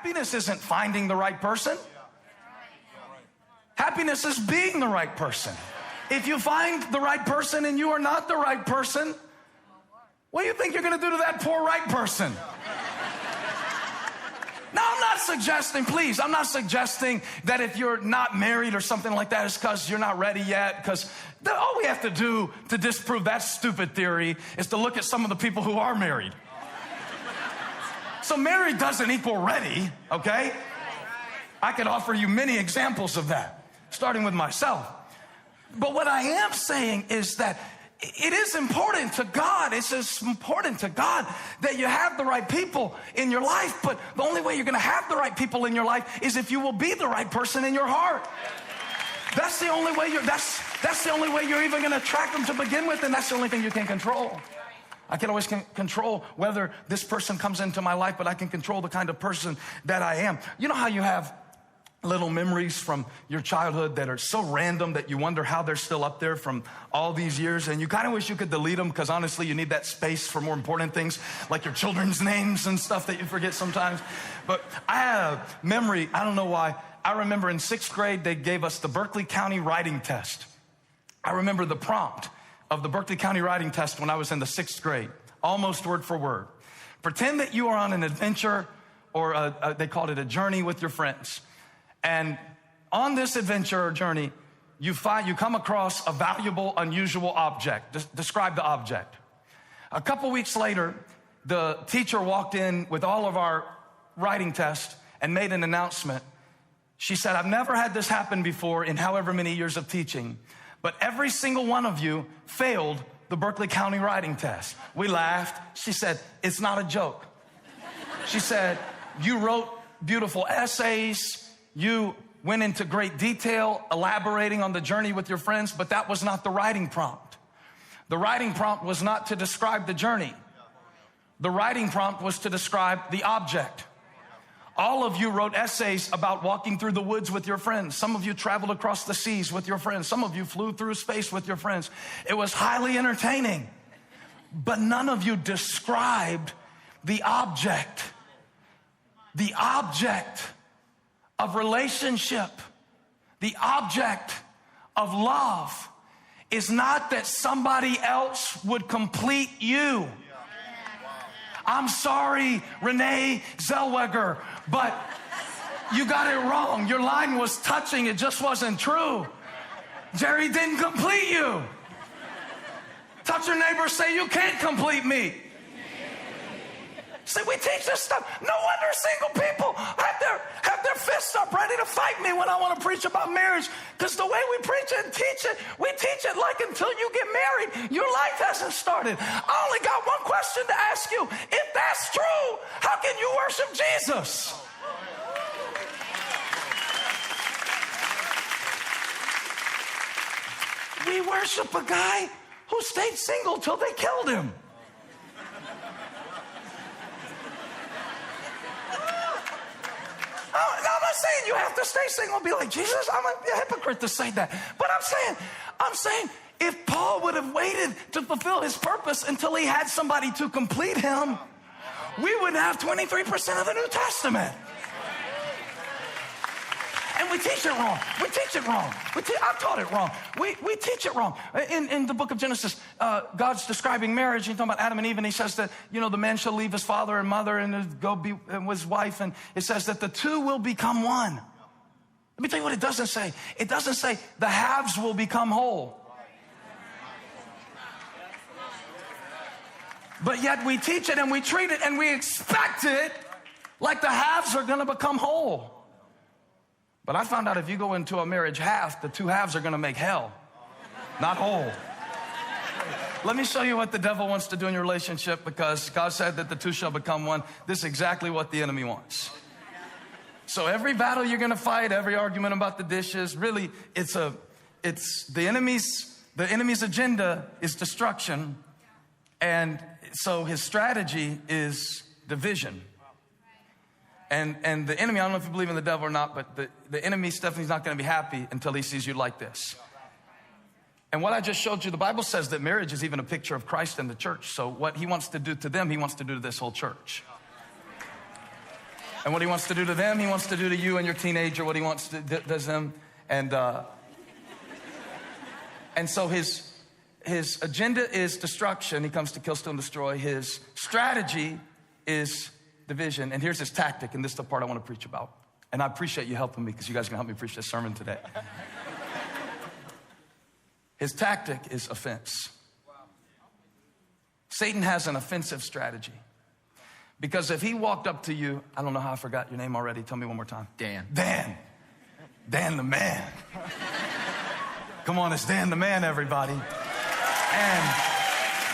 Happiness isn't finding the right person. Happiness is being the right person. If you find the right person and you are not the right person, what do you think you're going to do to that poor right person? Now, I'm not suggesting, please, I'm not suggesting that if you're not married or something like that, it's because you're not ready yet. Because all we have to do to disprove that stupid theory is to look at some of the people who are married. So married doesn't equal ready, okay? I could offer you many examples of that, starting with myself. But what I am saying is that it is important to God. It's just important to God that you have the right people in your life. But the only way you're going to have the right people in your life is if you will be the right person in your heart. That's the only way that's the only way you're even going to attract them to begin with, and that's the only thing you can control. I can always control whether this person comes into my life, but I can control the kind of person that I am. You know how you have little memories from your childhood that are so random that you wonder how they're still up there from all these years, and you kind of wish you could delete them because honestly you need that space for more important things like your children's names and stuff that you forget sometimes. But I had a memory, I don't know why. I remember in 6th grade they gave us the Berkeley County writing test. I remember the prompt of the Berkeley County writing test when I was in the 6th grade, almost word for word. Pretend that you are on an adventure, or they called it a journey with your friends. And on this adventure or journey, you come across a valuable, unusual object. Describe the object. A couple weeks later, the teacher walked in with all of our writing tests and made an announcement. She said, I've never had this happen before in however many years of teaching, but every single one of you failed the Berkeley County writing test. We laughed. She said, it's not a joke. She said, you wrote beautiful essays. You went into great detail, elaborating on the journey with your friends, but that was not the writing prompt. The writing prompt was not to describe the journey. The writing prompt was to describe the object. All of you wrote essays about walking through the woods with your friends. Some of you traveled across the seas with your friends. Some of you flew through space with your friends. It was highly entertaining, but none of you described the object. The object of relationship, the object of love is not that somebody else would complete you. I'm sorry, Renee Zellweger, but you got it wrong. Your line was touching. It just wasn't true. Jerry didn't complete you. Touch your neighbor, say, you can't complete me. See, we teach this stuff. No wonder single people have their fists up ready to fight me when I want to preach about marriage. Because the way we preach it and teach it, we teach it like until you get married, your life hasn't started. I only got one question to ask you. If that's true, how can you worship Jesus? We worship a guy who stayed single till they killed him. I'm not saying you have to stay single and be like, Jesus, I'm a hypocrite to say that. But I'm saying if Paul would have waited to fulfill his purpose until he had somebody to complete him, we would have 23% of the New Testament. And we teach it wrong. We teach it wrong. I've taught it wrong. We teach it wrong. In the book of Genesis, God's describing marriage. He's talking about Adam and Eve, and he says that, the man shall leave his father and mother and go be with his wife. And it says that the two will become one. Let me tell you what it doesn't say. It doesn't say the halves will become whole. But yet we teach it and we treat it and we expect it like the halves are going to become whole. But I found out if you go into a marriage half, the two halves are going to make hell, not whole. Let me show you what the devil wants to do in your relationship, because God said that the two shall become one. This is exactly what the enemy wants. So every battle you're going to fight, every argument about the dishes, really, it's the enemy's agenda is destruction. And so his strategy is division. And the enemy, I don't know if you believe in the devil or not, but the enemy, Stephanie's not going to be happy until he sees you like this. And what I just showed you, the Bible says that marriage is even a picture of Christ and the church. So what he wants to do to them, he wants to do to this whole church. And what he wants to do to them, he wants to do to you and your teenager what he wants to does them. And so his agenda is destruction. He comes to kill, steal, and destroy. His strategy is division. And here's his tactic, and this is the part I want to preach about. And I appreciate you helping me because you guys are going to help me preach this sermon today. His tactic is offense. Satan has an offensive strategy. Because if he walked up to you, I don't know how I forgot your name already. Tell me one more time. Dan. Dan the man. Come on, it's Dan the man, everybody. And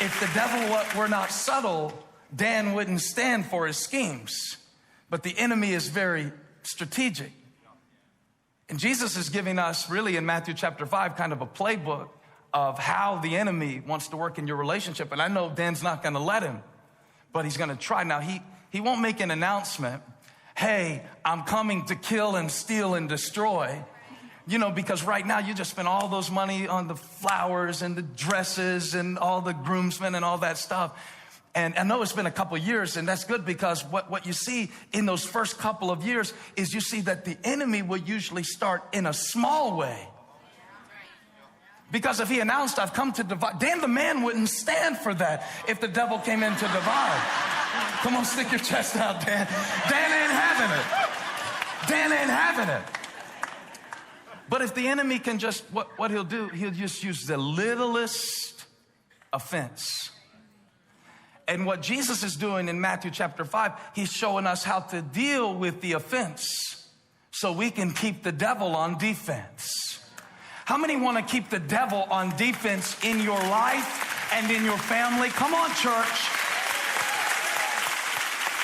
if the devil were not subtle, Dan wouldn't stand for his schemes. But the enemy is very strategic. And Jesus is giving us, really in Matthew chapter 5, kind of a playbook of how the enemy wants to work in your relationship. And I know Dan's not going to let him, but he's going to try. Now, he won't make an announcement, hey, I'm coming to kill and steal and destroy. You know, because right now you just spend all those money on the flowers and the dresses and all the groomsmen and all that stuff. And I know it's been a couple years, and that's good because what you see in those first couple of years is you see that the enemy will usually start in a small way. Because if he announced, I've come to divide, Dan the man wouldn't stand for that if the devil came in to divide. Come on, stick your chest out, Dan. Dan ain't having it. Dan ain't having it. But if the enemy can just, what he'll do, he'll just use the littlest offense. And what Jesus is doing in Matthew chapter 5, he's showing us how to deal with the offense so we can keep the devil on defense. How many want to keep the devil on defense in your life and in your family? Come on, church.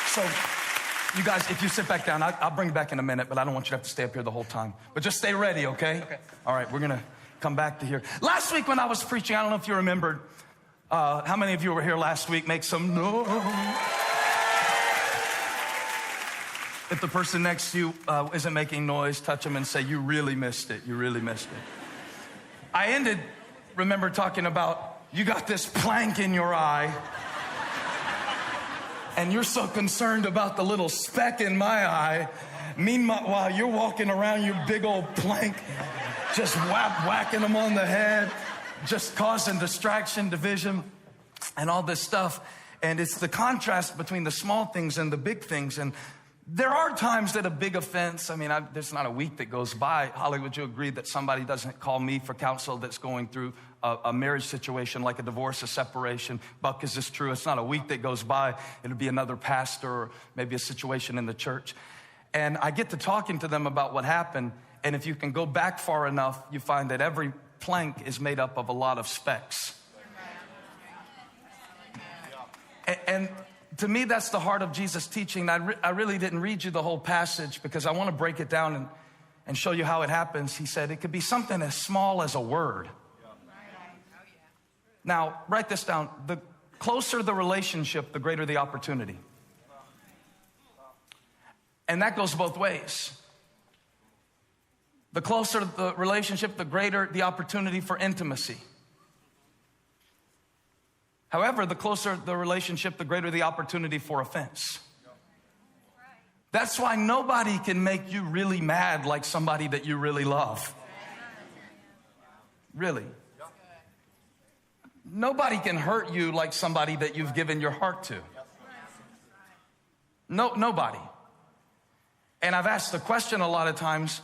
So, you guys, if you sit back down, I'll bring you back in a minute, but I don't want you to have to stay up here the whole time. But just stay ready, okay? Okay. All right, we're going to come back to here. Last week when I was preaching, I don't know if you remembered, how many of you were here last week? Make some noise. If the person next to you isn't making noise, touch them and say, you really missed it. You really missed it. I remember talking about, you got this plank in your eye, and you're so concerned about the little speck in my eye. Meanwhile, while you're walking around your big old plank, just whacking them on the head, just causing distraction, division, and all this stuff. And it's the contrast between the small things and the big things. And there are times that a big offense, there's not a week that goes by, Holly, would you agree that somebody doesn't call me for counsel that's going through a marriage situation like a divorce, a separation? Buck, is this true? It's not a week that goes by. It'll be another pastor or maybe a situation in the church. And I get to talking to them about what happened. And if you can go back far enough, you find that every plank is made up of a lot of specks. And to me, that's the heart of Jesus' teaching. I really didn't read you the whole passage because I want to break it down and show you how it happens. He said it could be something as small as a word. Now, write this down. The closer the relationship, the greater the opportunity. And that goes both ways. The closer the relationship, the greater the opportunity for intimacy. However, the closer the relationship, the greater the opportunity for offense. That's why nobody can make you really mad like somebody that you really love. Really. Nobody can hurt you like somebody that you've given your heart to. Nobody. And I've asked the question a lot of times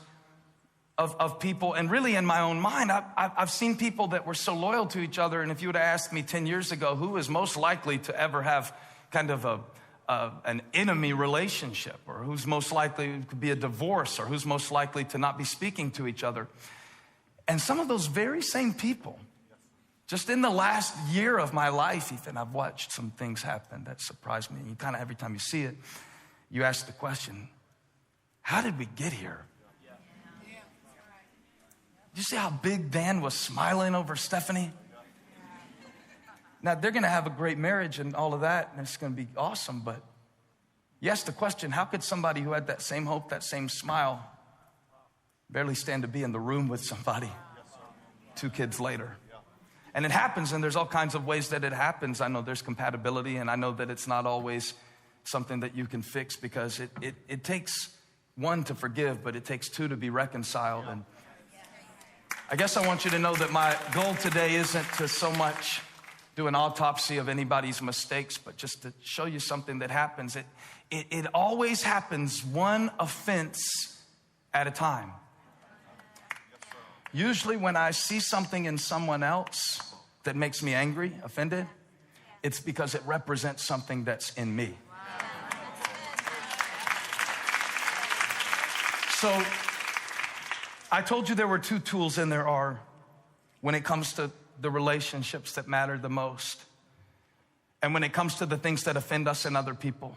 of people, and really in my own mind, I've seen people that were so loyal to each other, and if you would have asked me 10 years ago, who is most likely to ever have kind of an enemy relationship, or who's most likely to be a divorce, or who's most likely to not be speaking to each other. And some of those very same people, just in the last year of my life, even, I've watched some things happen that surprised me. You kind of, every time you see it, you ask the question, how did we get here? You see how big Dan was smiling over Stephanie? Now, they're going to have a great marriage and all of that, and it's going to be awesome, but you ask the question, how could somebody who had that same hope, that same smile, barely stand to be in the room with somebody 2 kids later? And it happens, and there's all kinds of ways that it happens. I know there's compatibility, and I know that it's not always something that you can fix, because it takes one to forgive, but it takes two to be reconciled. And I guess I want you to know that my goal today isn't to so much do an autopsy of anybody's mistakes, but just to show you something that happens. It always happens one offense at a time. Usually when I see something in someone else that makes me angry, offended, it's because it represents something that's in me. So I told you there were two tools, and there are, when it comes to the relationships that matter the most, and when it comes to the things that offend us and other people,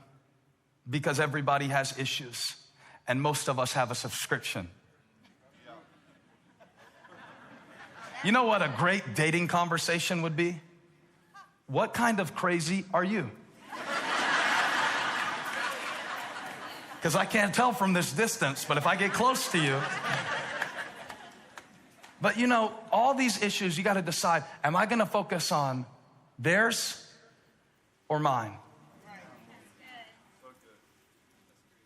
because everybody has issues, and most of us have a subscription. You know what a great dating conversation would be? What kind of crazy are you? Because I can't tell from this distance, but if I get close to you. But you know, all these issues, you got to decide, am I going to focus on theirs or mine?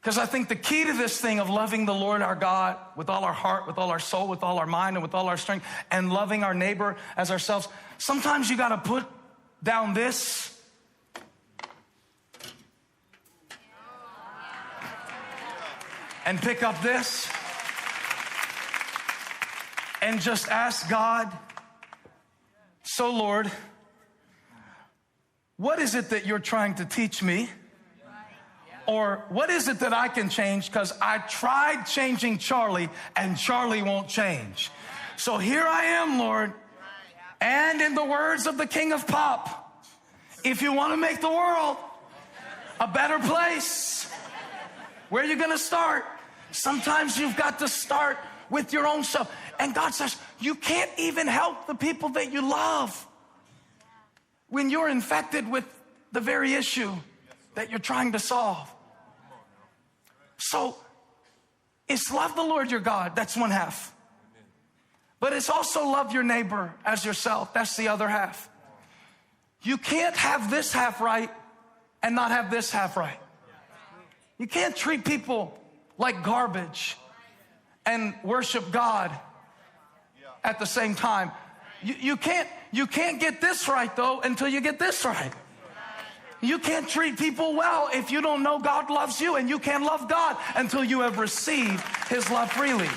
Because I think the key to this thing of loving the Lord our God with all our heart, with all our soul, with all our mind, and with all our strength, and loving our neighbor as ourselves, sometimes you got to put down this and pick up this and just ask God, so Lord, what is it that you're trying to teach me? Or what is it that I can change? Because I tried changing Charlie and Charlie won't change. So here I am, Lord. And in the words of the King of Pop, if you want to make the world a better place, where are you going to start? Sometimes you've got to start with your own self. And God says, you can't even help the people that you love when you're infected with the very issue that you're trying to solve. So it's love the Lord your God. That's one half. But it's also love your neighbor as yourself. That's the other half. You can't have this half right and not have this half right. You can't treat people like garbage and worship God at the same time. You can't get this right though until you get this right. You can't treat people well if you don't know God loves you, and you can't love God until you have received his love freely.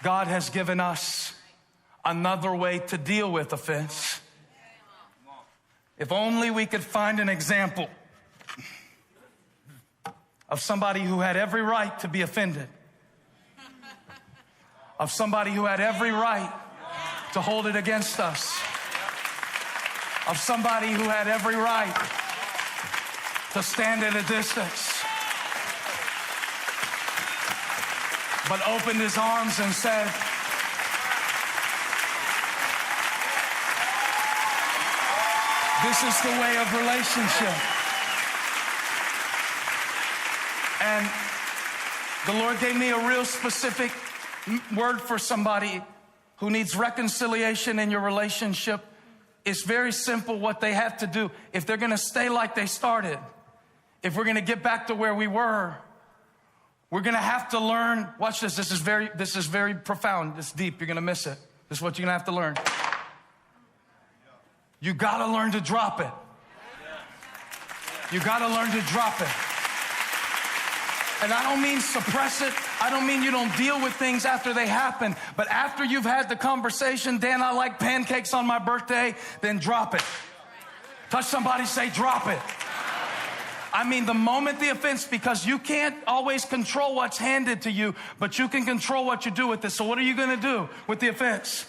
God has given us another way to deal with offense. If only we could find an example of somebody who had every right to be offended, of somebody who had every right to hold it against us, of somebody who had every right to stand at a distance, but opened his arms and said, this is the way of relationship. And the Lord gave me a real specific word for somebody who needs reconciliation in your relationship. It's very simple what they have to do. If they're going to stay like they started, if we're going to get back to where we were, we're going to have to learn. Watch this. This is very profound. It's deep. You're going to miss it. This is what you're going to have to learn. You got to learn to drop it. You got to learn to drop it. And I don't mean suppress it. I don't mean you don't deal with things after they happen. But after you've had the conversation, Dan, I like pancakes on my birthday, then drop it. Touch somebody, say drop it. I mean the moment the offense, because you can't always control what's handed to you, but you can control what you do with it. So what are you going to do with the offense?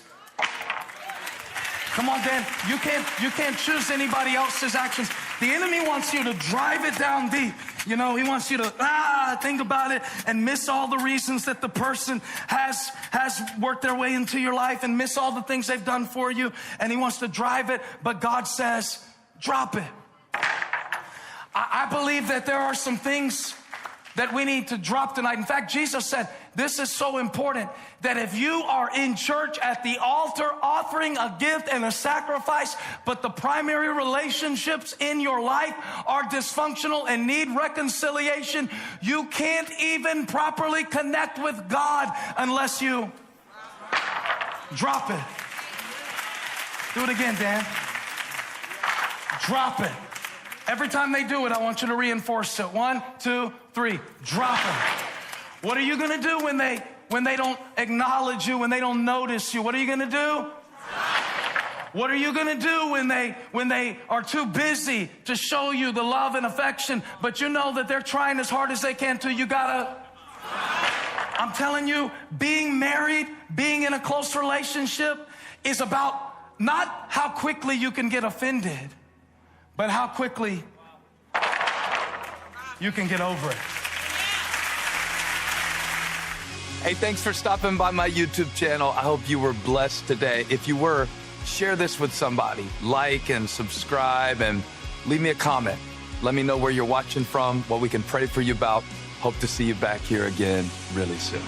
Come on, Dan. You can't choose anybody else's actions. The enemy wants you to drive it down deep. You know, he wants you to think about it and miss all the reasons that the person has worked their way into your life and miss all the things they've done for you. And he wants to drive it. But God says, drop it. I believe that there are some things that we need to drop tonight. In fact, Jesus said, this is so important that if you are in church at the altar offering a gift and a sacrifice, but the primary relationships in your life are dysfunctional and need reconciliation, you can't even properly connect with God unless you drop it. Do it again, Dan. Drop it. Every time they do it, I want you to reinforce it. 1, 2, 3. Drop it. What are you going to do when they don't acknowledge you, when they don't notice you? What are you going to do? What are you going to do when they are too busy to show you the love and affection, but you know that they're trying as hard as they can to? You gotta. I'm telling you, being married, being in a close relationship is about not how quickly you can get offended, but how quickly you can get over it. Hey, thanks for stopping by my YouTube channel. I hope you were blessed today. If you were, share this with somebody. Like and subscribe and leave me a comment. Let me know where you're watching from, what we can pray for you about. Hope to see you back here again really soon.